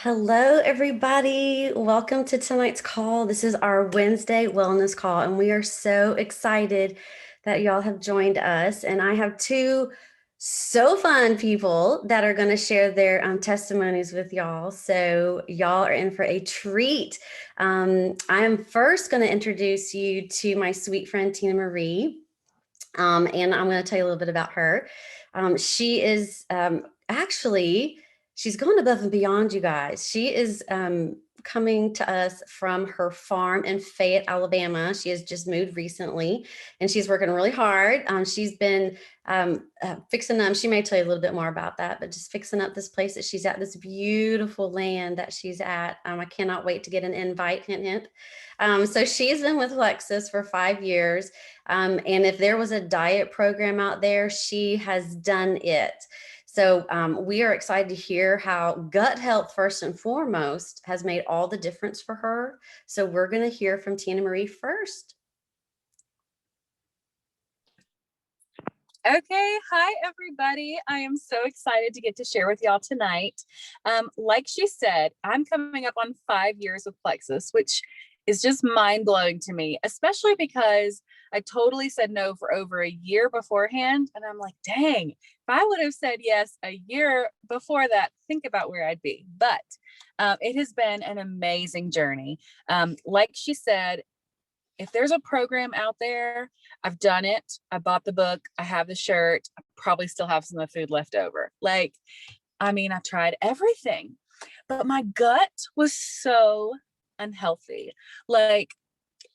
Hello, everybody. Welcome to tonight's call. This is our Wednesday wellness call, and we are so excited that y'all have joined us. And I have two so fun people that are going to share their testimonies with y'all. So, y'all are in for a treat. I am first going to introduce you to my sweet friend, Tina Marie. And I'm going to tell you a little bit about her. She is actually, she's gone above and beyond, you guys. She is coming to us from her farm in Fayette, Alabama. She has just moved recently and she's working really hard. She's been fixing them. She may tell you a little bit more about that, but just fixing up this place that she's at, this beautiful land that she's at. I cannot wait to get an invite, hint, hint. So she's been with Lexus for 5 years. And if there was a diet program out there, she has done it. So we are excited to hear how gut health, first and foremost, has made all the difference for her. So we're going to hear from Tina Marie first. Okay, hi everybody. I am so excited to get to share with y'all tonight. Like she said, I'm coming up on 5 years with Plexus, which is just mind blowing to me, especially because I totally said no for over a year beforehand. And I'm like, dang, if I would have said yes a year before that, think about where I'd be. But it has been an amazing journey. Like she said, if there's a program out there, I've done it. I bought the book. I have the shirt. I probably still have some of the food left over. I tried everything, but my gut was so unhealthy. Like,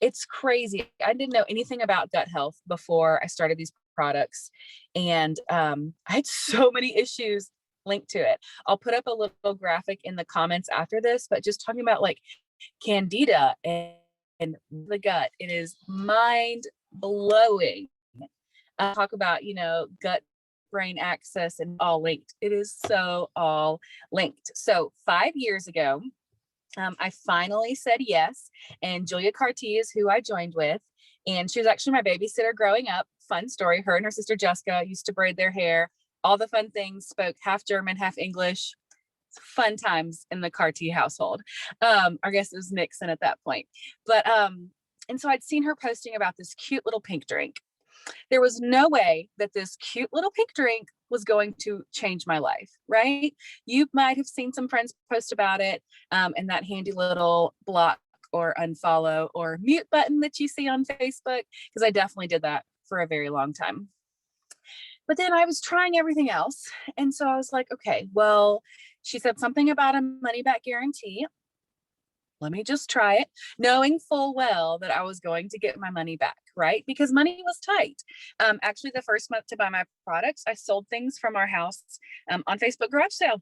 it's crazy. I didn't know anything about gut health before I started these products. And I had so many issues linked to it. I'll put up a little graphic in the comments after this, but just talking about like candida and the gut, it is mind blowing. Talk about, gut brain axis and all linked. It is so all linked. So 5 years ago, I finally said yes. And Julia Cartier is who I joined with. And she was actually my babysitter growing up. Fun story. Her and her sister Jessica used to braid their hair, all the fun things, spoke half German, half English. Fun times in the Cartier household. I guess it was Nixon at that point. But and so I'd seen her posting about this cute little pink drink. There was no way that this cute little pink drink was going to change my life, right? You might have seen some friends post about it, and that handy little block or unfollow or mute button that you see on Facebook, because I definitely did that for a very long time. But then I was trying everything else. And so I was like, okay, well, she said something about a money back guarantee. Let me just try it, knowing full well that I was going to get my money back, right? Because money was tight. Actually, the first month to buy my products, I sold things from our house on Facebook garage sale,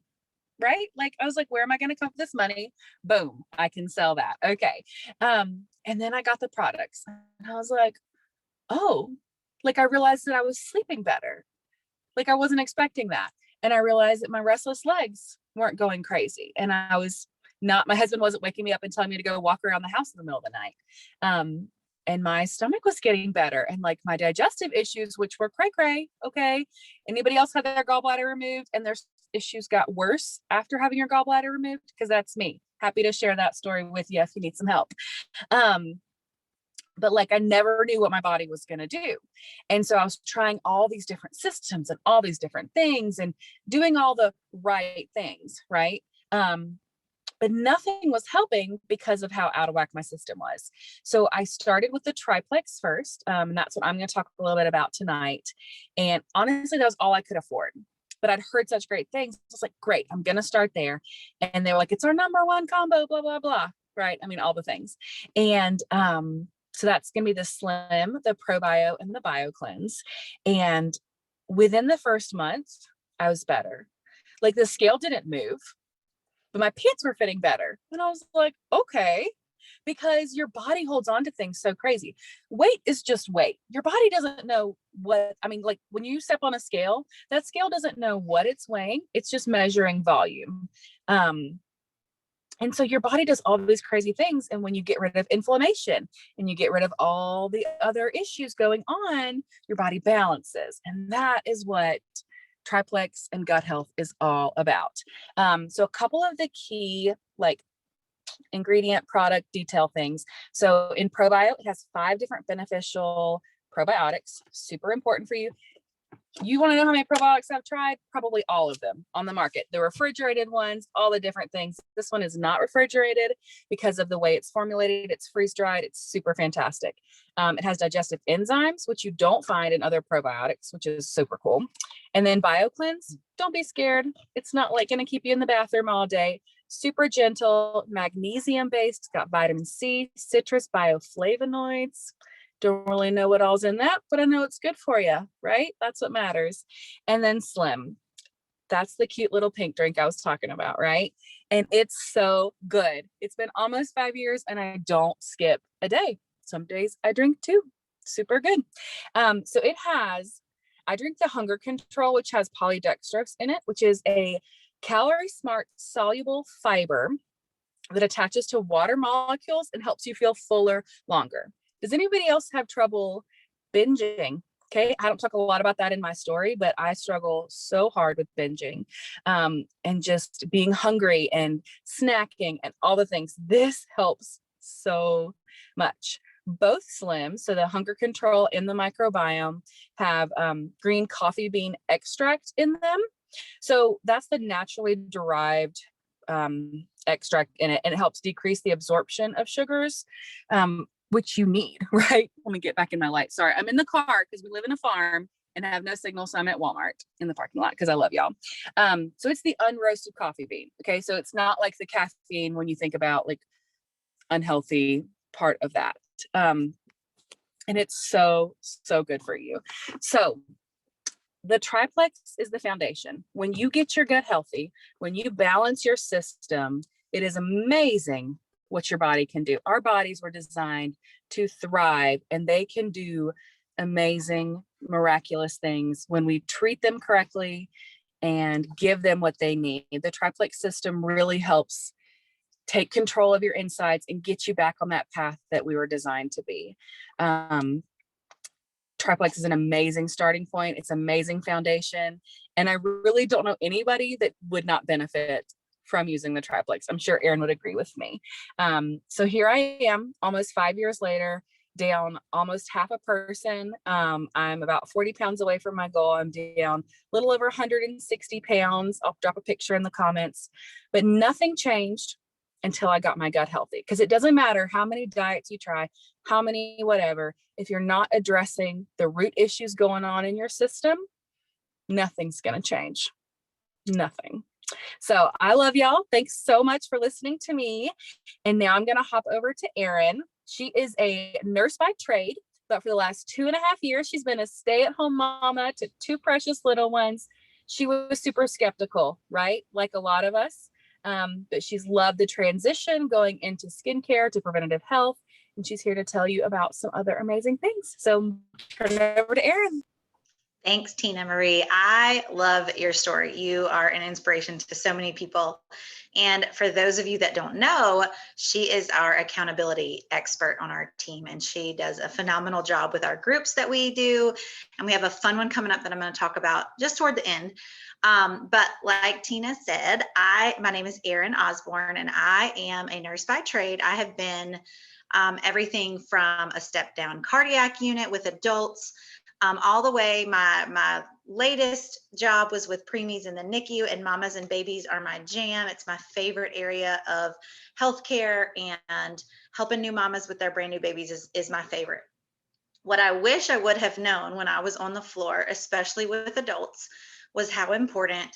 right? Like, I was like, where am I going to come up with this money? Boom, I can sell that. Okay. And then I got the products and I was like, oh, like I realized that I was sleeping better. Like I wasn't expecting that. And I realized that my restless legs weren't going crazy. And I was not, my husband wasn't waking me up and telling me to go walk around the house in the middle of the night. And my stomach was getting better. And like my digestive issues, which were cray cray. Okay. Anybody else had their gallbladder removed and their issues got worse after having your gallbladder removed? Because that's me. Happy to share that story with you if you need some help. But like I never knew what my body was going to do. And so I was trying all these different systems and all these different things and doing all the right things, right? But nothing was helping because of how out of whack my system was. So I started with the triplex first, and that's what I'm going to talk a little bit about tonight. And honestly, that was all I could afford. But I'd heard such great things. I was like, great, I'm going to start there. And they were like, it's our number one combo, blah, blah, blah. Right. I mean, all the things. And so that's going to be the Slim, the ProBio, and the Bio Cleanse. And within the first month, I was better. Like the scale didn't move, but my pants were fitting better. And I was like, okay, because your body holds on to things so crazy. Weight is just weight. Your body doesn't know what, I mean, like when you step on a scale, that scale doesn't know what it's weighing. It's just measuring volume. And so your body does all these crazy things. And when you get rid of inflammation and you get rid of all the other issues going on, your body balances. And that is what Triplex and gut health is all about. So a couple of the key like ingredient product detail things. So in ProBio, it has 5 different beneficial probiotics, super important for you. You want to know how many probiotics I've tried? Probably all of them on the market. The refrigerated ones, all the different things. This one is not refrigerated because of the way it's formulated. It's freeze dried. It's super fantastic. It has digestive enzymes, which you don't find in other probiotics, which is super cool. And then BioCleanse, don't be scared. It's not like going to keep you in the bathroom all day. Super gentle, magnesium based, got vitamin C, citrus bioflavonoids. Don't really know what all's in that, but I know it's good for you, right? That's what matters. And then Slim. That's the cute little pink drink I was talking about, right? And it's so good. It's been almost 5 years and I don't skip a day. Some days I drink 2. Super good. So it has, I drink the Hunger Control, which has polydextrose in it, which is a calorie smart soluble fiber that attaches to water molecules and helps you feel fuller longer. Does anybody else have trouble binging? Okay, I don't talk a lot about that in my story, but I struggle so hard with binging and just being hungry and snacking and all the things. This helps so much. Both Slim, so the Hunger Control and the Microbiome, have green coffee bean extract in them. So that's the naturally derived extract in it, and it helps decrease the absorption of sugars, which you need, right? Let me get back in my light. Sorry, I'm in the car because we live in a farm and have no signal, so I'm at Walmart in the parking lot because I love y'all. So it's the unroasted coffee bean. Okay, so it's not like the caffeine when you think about like unhealthy part of that. And it's so good for you. So the triplex is the foundation. When you get your gut healthy, when you balance your system, it is amazing what your body can do. Our bodies were designed to thrive, and they can do amazing, miraculous things when we treat them correctly and give them what they need. The triplex system really helps take control of your insides and get you back on that path that we were designed to be. Triplex is an amazing starting point. It's an amazing foundation. And I really don't know anybody that would not benefit from using the triplex. I'm sure Erin would agree with me. So here I am, almost 5 years later, down almost half a person. I'm about 40 pounds away from my goal. I'm down a little over 160 pounds. I'll drop a picture in the comments, but nothing changed until I got my gut healthy. Because it doesn't matter how many diets you try, how many whatever, if you're not addressing the root issues going on in your system, nothing's going to change. Nothing. So I love y'all. Thanks so much for listening to me. And now I'm going to hop over to Erin. She is a nurse by trade, but for the last 2.5 years, she's been a stay-at-home mama to 2 precious little ones. She was super skeptical, right? Like a lot of us. But she's loved the transition going into skincare to preventative health. And she's here to tell you about some other amazing things. So turn it over to Erin. Thanks, Tina Marie. I love your story. You are an inspiration to so many people. And for those of you that don't know, she is our accountability expert on our team, and she does a phenomenal job with our groups that we do. And we have a fun one coming up that I'm going to talk about just toward the end. But like Tina said, my name is Erin Osborne, and I am a nurse by trade. I have been everything from a step-down cardiac unit with adults, all the way. My latest job was with preemies in the NICU, and mamas and babies are my jam. It's my favorite area of healthcare, and helping new mamas with their brand new babies is my favorite. What I wish I would have known when I was on the floor, especially with adults, was how important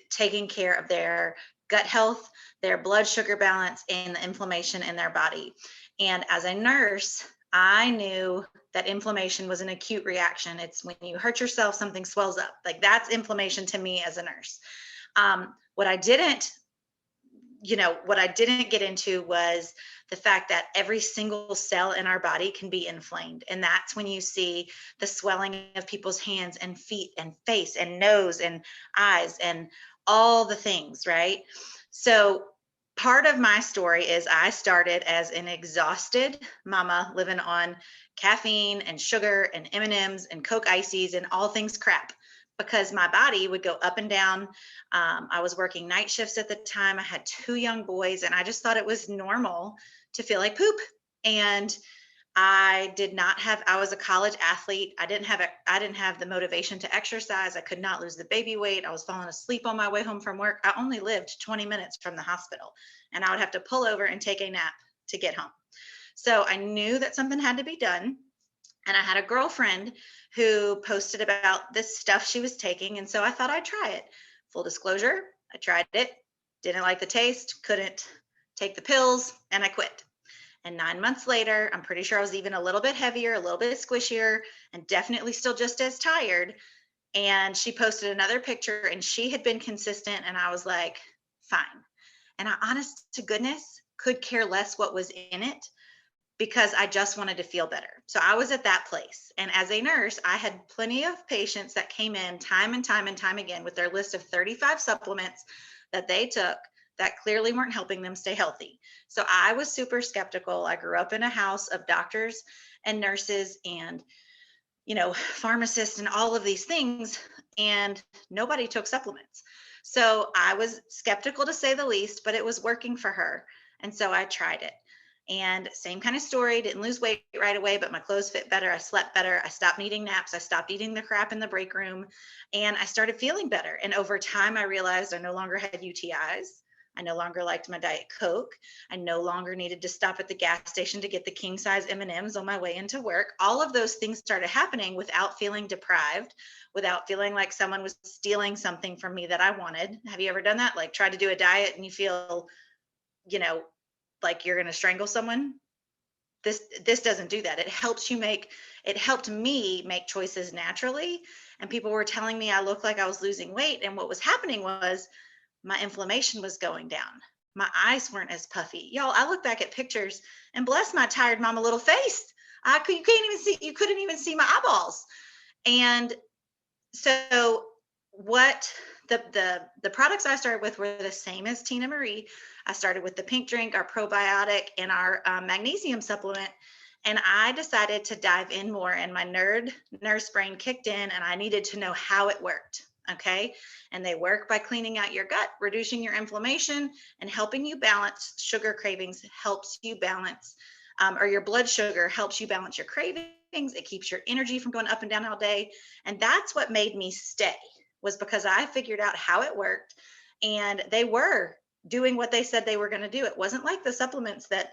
taking care of their gut health, their blood sugar balance, and the inflammation in their body. And as a nurse, I knew that inflammation was an acute reaction. It's when you hurt yourself, something swells up. Like, that's inflammation to me as a nurse. What I didn't get into was the fact that every single cell in our body can be inflamed. And that's when you see the swelling of people's hands and feet and face and nose and eyes and all the things, right? So part of my story is I started as an exhausted mama living on caffeine and sugar and M&Ms and Coke Ices and all things crap. because my body would go up and down. I was working night shifts at the time. I had 2 young boys, and I just thought it was normal to feel like poop. And I was a college athlete. I didn't have the motivation to exercise. I could not lose the baby weight. I was falling asleep on my way home from work. I only lived 20 minutes from the hospital, and I would have to pull over and take a nap to get home. So I knew that something had to be done. And I had a girlfriend who posted about this stuff she was taking. And so I thought I'd try it. Full disclosure, I tried it, didn't like the taste, couldn't take the pills, and I quit. And 9 months later, I'm pretty sure I was even a little bit heavier, a little bit squishier, and definitely still just as tired. And she posted another picture, and she had been consistent. And I was like, fine. And I, honest to goodness, could care less what was in it, because I just wanted to feel better. So I was at that place. And as a nurse, I had plenty of patients that came in time and time and time again with their list of 35 supplements that they took that clearly weren't helping them stay healthy. So I was super skeptical. I grew up in a house of doctors and nurses and, pharmacists and all of these things, and nobody took supplements. So I was skeptical, to say the least, but it was working for her. And so I tried it. And same kind of story, didn't lose weight right away, but my clothes fit better. I slept better. I stopped needing naps. I stopped eating the crap in the break room, and I started feeling better. And over time, I realized I no longer had UTIs. I no longer liked my Diet Coke. I no longer needed to stop at the gas station to get the king size M&Ms on my way into work. All of those things started happening without feeling deprived, without feeling like someone was stealing something from me that I wanted. Have you ever done that? Like, try to do a diet and you feel, like you're going to strangle someone? This doesn't do that. It helped me make choices naturally. And people were telling me I looked like I was losing weight. And what was happening was my inflammation was going down. My eyes weren't as puffy. Y'all, I look back at pictures and bless my tired mama little face. You couldn't even see my eyeballs. And so what the products I started with were the same as Tina Marie. I started with the pink drink, our probiotic, and our magnesium supplement. And I decided to dive in more, and my nurse brain kicked in, and I needed to know how it worked. Okay. And they work by cleaning out your gut, reducing your inflammation, and helping you balance sugar cravings, helps you balance, or your blood sugar helps you balance your cravings. It keeps your energy from going up and down all day. And that's what made me stay, was because I figured out how it worked, and they were doing what they said they were going to do. It wasn't like the supplements that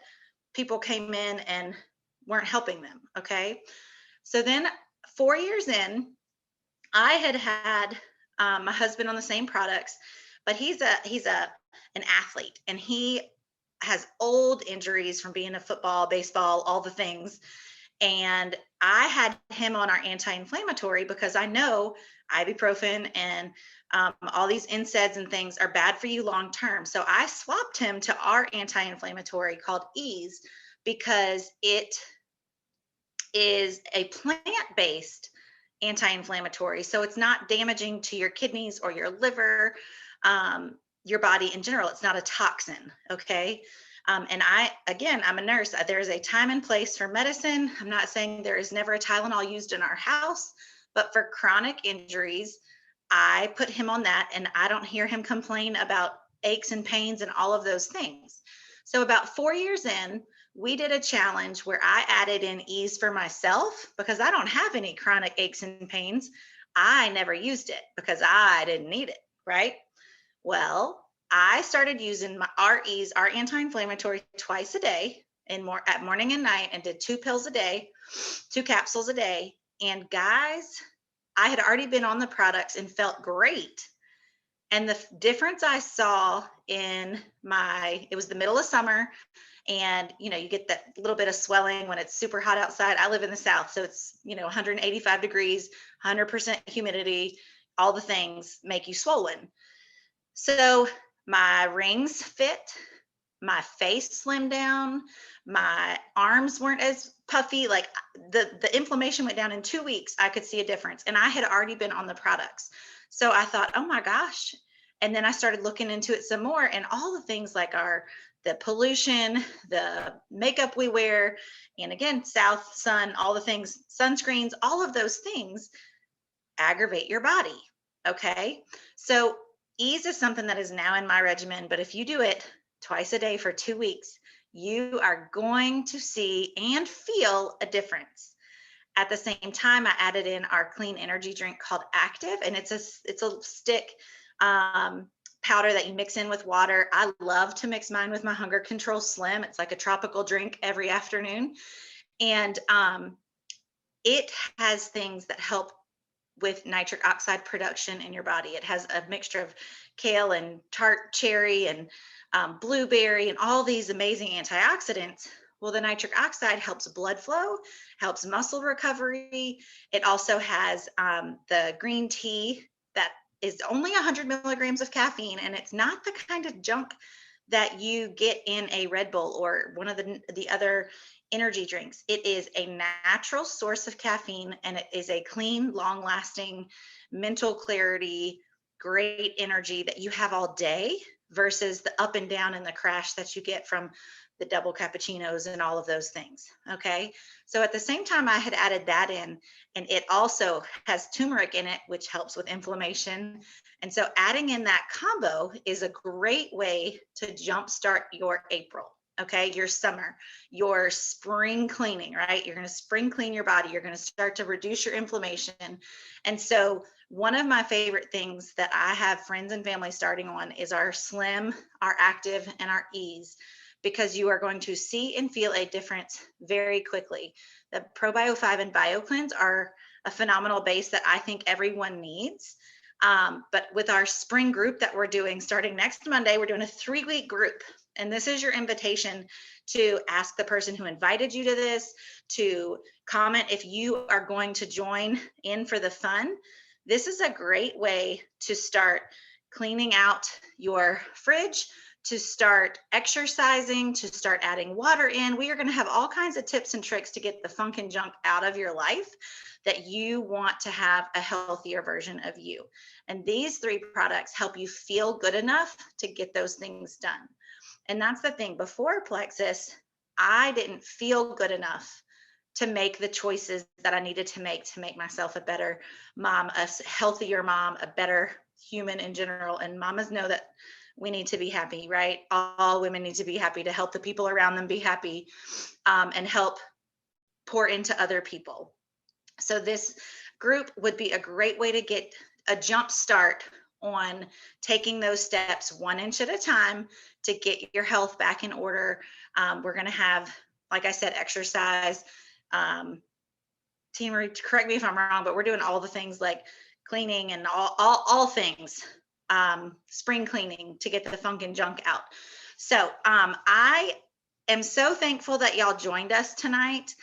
people came in and weren't helping them. Okay. So then 4 years in, I had my husband on the same products, but he's an athlete, and he has old injuries from being a football, baseball, all the things. And I had him on our anti-inflammatory because I know ibuprofen and all these NSAIDs and things are bad for you long term. So I swapped him to our anti-inflammatory called Ease, because it is a plant-based anti-inflammatory. So it's not damaging to your kidneys or your liver, your body in general. It's not a toxin. Okay. And I'm a nurse. There is a time and place for medicine. I'm not saying there is never a Tylenol used in our house, but for chronic injuries, I put him on that, and I don't hear him complain about aches and pains and all of those things. So about 4 years in, we did a challenge where I added in Ease for myself, because I don't have any chronic aches and pains. I never used it because I didn't need it, right? Well, I started using our Ease, our anti-inflammatory, twice a day, at morning and night, and did 2 pills a day, 2 capsules a day. And guys, I had already been on the products and felt great. And the difference I saw it was the middle of summer, and you get that little bit of swelling when it's super hot outside. I live in the South, so it's 185 degrees, 100% humidity, all the things make you swollen. So my rings fit, my face slimmed down, my arms weren't as puffy. Like the inflammation went down in 2 weeks. I could see a difference, and I had already been on the products. So I thought, oh my gosh. And then I started looking into it some more, and all the things like the pollution, the makeup we wear, and again, south, sun, all the things, sunscreens, all of those things aggravate your body. Okay. So ease is something that is now in my regimen, but if you do it twice a day for 2 weeks, you are going to see and feel a difference. At the same time, I added in our clean energy drink called Active, and it's a stick powder that you mix in with water. I love to mix mine with my Hunger Control Slim. It's like a tropical drink every afternoon, and it has things that help with nitric oxide production in your body. It has a mixture of kale and tart cherry and blueberry and all these amazing antioxidants. Well, the nitric oxide helps blood flow, helps muscle recovery. It also has the green tea that is only 100 milligrams of caffeine, and it's not the kind of junk that you get in a Red Bull or one of the other energy drinks. It is a natural source of caffeine, and it is a clean, long lasting mental clarity, great energy that you have all day versus the up and down and the crash that you get from the double cappuccinos and all of those things. Okay. So at the same time, I had added that in, and it also has turmeric in it, which helps with inflammation. And so adding in that combo is a great way to jumpstart your April. Okay, your summer, your spring cleaning, right? You're going to spring clean your body. You're going to start to reduce your inflammation. And so, one of my favorite things that I have friends and family starting on is our Slim, our Active, and our Ease, because you are going to see and feel a difference very quickly. The ProBio 5 and BioCleanse are a phenomenal base that I think everyone needs. But with our spring group that we're doing starting next Monday, we're doing a 3-week group. And this is your invitation to ask the person who invited you to this, to comment if you are going to join in for the fun. This is a great way to start cleaning out your fridge, to start exercising, to start adding water in. We are going to have all kinds of tips and tricks to get the funk and junk out of your life that you want to have a healthier version of you. And these 3 products help you feel good enough to get those things done. And that's the thing. Before Plexus, I didn't feel good enough to make the choices that I needed to make myself a better mom, a healthier mom, a better human in general. And mamas know that we need to be happy, right? All women need to be happy to help the people around them be happy, and help pour into other people. So this group would be a great way to get a jump start on taking those steps 1 inch at a time to get your health back in order. We're going to have, like I said, exercise. Team, correct me if I'm wrong, but we're doing all the things like cleaning and all things, spring cleaning to get the funk and junk out. So I am so thankful that y'all joined us tonight.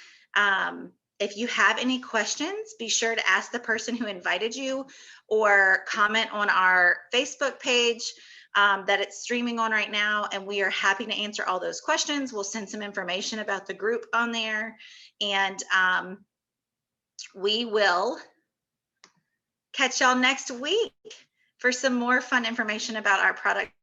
If you have any questions, be sure to ask the person who invited you or comment on our Facebook page that it's streaming on right now. And we are happy to answer all those questions. We'll send some information about the group on there. And we will catch y'all next week for some more fun information about our product